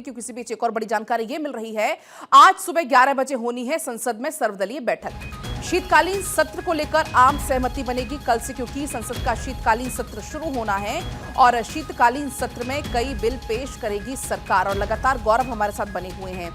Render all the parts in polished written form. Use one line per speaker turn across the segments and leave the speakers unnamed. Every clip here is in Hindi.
क्योंकि इसी बीच एक और बड़ी जानकारी ये मिल रही है, आज सुबह 11 बजे होनी है संसद में सर्वदलीय बैठक। शीतकालीन सत्र को लेकर आम सहमति बनेगी कल से, क्योंकि संसद का शीतकालीन सत्र शुरू होना है और शीतकालीन सत्र में कई बिल पेश करेगी सरकार। और लगातार गौरव हमारे साथ बने हुए हैं।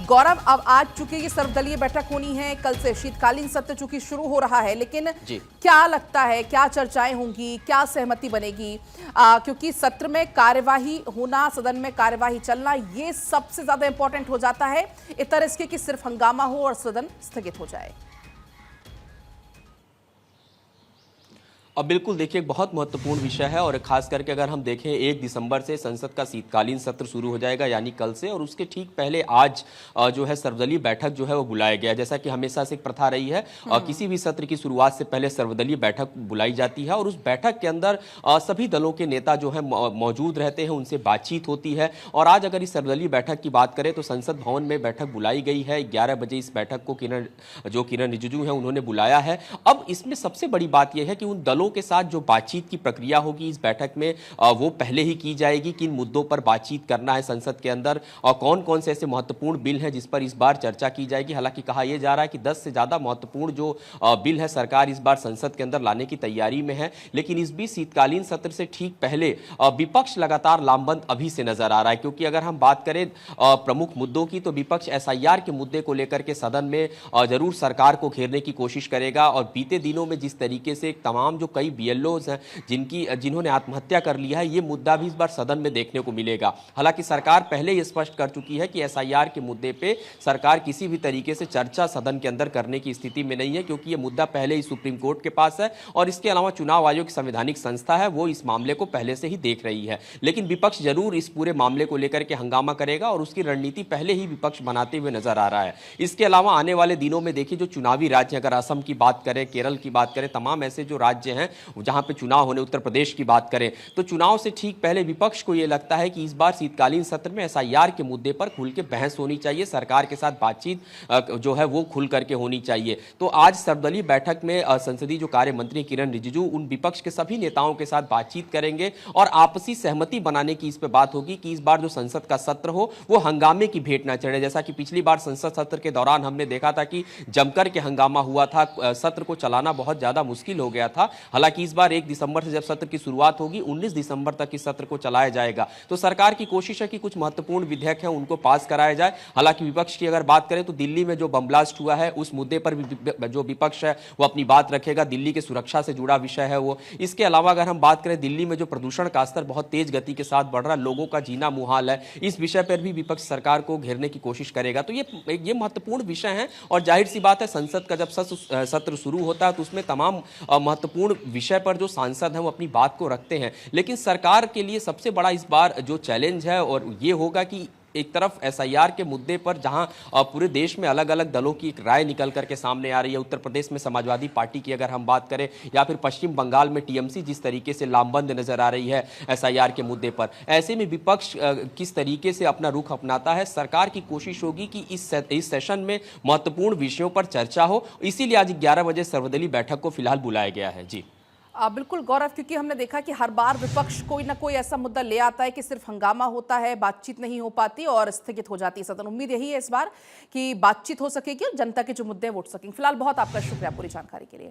गौरव, अब आज चूंकि ये सर्वदलीय बैठक होनी है, कल से शीतकालीन सत्र चूंकि शुरू हो रहा है, लेकिन क्या लगता है, क्या चर्चाएं होंगी, क्या सहमति बनेगी? क्योंकि सत्र में कार्यवाही होना, सदन में कार्यवाही चलना, ये सबसे ज्यादा इंपॉर्टेंट हो जाता है, इतर इसके कि सिर्फ हंगामा हो और सदन स्थगित हो जाए।
अब बिल्कुल देखिए, बहुत महत्वपूर्ण विषय है और खास करके अगर हम देखें 1 दिसंबर से संसद का शीतकालीन सत्र शुरू हो जाएगा, यानी कल से, और उसके ठीक पहले आज जो है सर्वदलीय बैठक जो है वो बुलाया गया। जैसा कि हमेशा से एक प्रथा रही है, किसी भी सत्र की शुरुआत से पहले सर्वदलीय बैठक बुलाई जाती है और उस बैठक के अंदर सभी दलों के नेता जो है मौजूद रहते हैं, उनसे बातचीत होती है। और आज अगर इस सर्वदलीय बैठक की बात करें तो संसद भवन में बैठक बुलाई गई है। 11 बजे इस बैठक को किरण रिजिजू है उन्होंने बुलाया है। अब इसमें सबसे बड़ी बात यह है कि उन दलों के साथ जो बातचीत की प्रक्रिया होगी इस बैठक में वो पहले ही की जाएगी। किन मुद्दों पर बातचीत करना है संसद के अंदर और कौन कौन से ऐसे महत्वपूर्ण बिल हैं जिस पर इस बार चर्चा की जाएगी। हालांकि कहा यह जा रहा है कि 10 से ज्यादा महत्वपूर्ण जो बिल है सरकार इस बार संसद के अंदर लाने की तैयारी में है। लेकिन इस बीच शीतकालीन सत्र से ठीक पहले विपक्ष लगातार लामबंद अभी से नजर आ रहा है, क्योंकि अगर हम बात करें प्रमुख मुद्दों की तो विपक्ष एसआईआर के मुद्दे को लेकर के सदन में जरूर सरकार को घेरने की कोशिश करेगा। और बीते दिनों में जिस तरीके से तमाम जो कई बीएलओज हैं जिन्होंने आत्महत्या कर लिया है, ये मुद्दा भी इस बार सदन में देखने को मिलेगा। हालांकि सरकार पहले ही स्पष्ट कर चुकी है कि एसआईआर के मुद्दे पे सरकार किसी भी तरीके से चर्चा सदन के अंदर करने की स्थिति में नहीं है, क्योंकि ये मुद्दा पहले ही सुप्रीम कोर्ट के पास है और इसके अलावा चुनाव आयोग संवैधानिक संस्था है, वो इस मामले को पहले से ही देख रही है। लेकिन विपक्ष जरूर इस पूरे मामले को लेकर के हंगामा करेगा और उसकी रणनीति पहले ही विपक्ष बनाते हुए नजर आ रहा है। इसके अलावा आने वाले दिनों में देखिए, जो चुनावी राज्य, अगर असम की बात करें, केरल की बात करें, तमाम ऐसे जो राज्य हैं जहां पे चुनाव होने, उत्तर प्रदेश की बात करें, तो चुनाव से ठीक पहले विपक्ष को यह लगता है कि इस बार शीतकालीन सत्र में एसआईआर के मुद्दे पर खुल के बहस होनी चाहिए, सरकार के साथ बातचीत जो है वो खुल करके होनी चाहिए। तो आज सर्वदलीय बैठक में संसदीय जो कार्य मंत्री किरण रिजिजू उन विपक्ष के सभी नेताओं के साथ बातचीत करेंगे और आपसी सहमति बनाने की इस पर बात होगी कि इस बार जो संसद का सत्र हो वो हंगामे की भेंट ना चढ़े। जैसा कि पिछली बार संसद सत्र के दौरान हमने देखा था कि जमकर के हंगामा हुआ था, सत्र को चलाना बहुत ज्यादा मुश्किल हो गया था। हालांकि इस बार 1 दिसंबर से जब सत्र की शुरुआत होगी 19 दिसंबर तक इस सत्र को चलाया जाएगा। तो सरकार की कोशिश है कि कुछ महत्वपूर्ण विधेयक हैं उनको पास कराया जाए। हालांकि विपक्ष की अगर बात करें तो दिल्ली में जो बम ब्लास्ट हुआ है उस मुद्दे पर भी जो विपक्ष है वो अपनी बात रखेगा, दिल्ली की सुरक्षा से जुड़ा विषय है वो। इसके अलावा अगर हम बात करें दिल्ली में जो प्रदूषण का स्तर बहुत तेज गति के साथ बढ़ रहा है, लोगों का जीना मुहाल है, इस विषय पर भी विपक्ष सरकार को घेरने की कोशिश करेगा। तो ये महत्वपूर्ण विषय है और जाहिर सी बात है संसद का जब सत्र शुरू होता है तो उसमें तमाम महत्वपूर्ण विषय पर जो सांसद हैं वो अपनी बात को रखते हैं। लेकिन सरकार के लिए सबसे बड़ा इस बार जो चैलेंज है और ये होगा कि एक तरफ एसआईआर के मुद्दे पर जहां पूरे देश में अलग अलग दलों की एक राय निकल करके सामने आ रही है, उत्तर प्रदेश में समाजवादी पार्टी की अगर हम बात करें या फिर पश्चिम बंगाल में टीएमसी जिस तरीके से लामबंद नजर आ रही है एसआईआर के मुद्दे पर, ऐसे में विपक्ष किस तरीके से अपना रुख अपनाता है। सरकार की कोशिश होगी कि इस सेशन में महत्वपूर्ण विषयों पर चर्चा हो, इसीलिए आज 11 बजे सर्वदलीय बैठक को फिलहाल बुलाया गया है। जी
बिल्कुल गौरव, क्योंकि हमने देखा कि हर बार विपक्ष कोई ना कोई ऐसा मुद्दा ले आता है कि सिर्फ हंगामा होता है, बातचीत नहीं हो पाती और स्थगित हो जाती है सदन। उम्मीद यही है इस बार कि बातचीत हो सकेगी और जनता के जो मुद्दे वो उठ सकेंगे। फिलहाल बहुत आपका शुक्रिया पूरी जानकारी के लिए।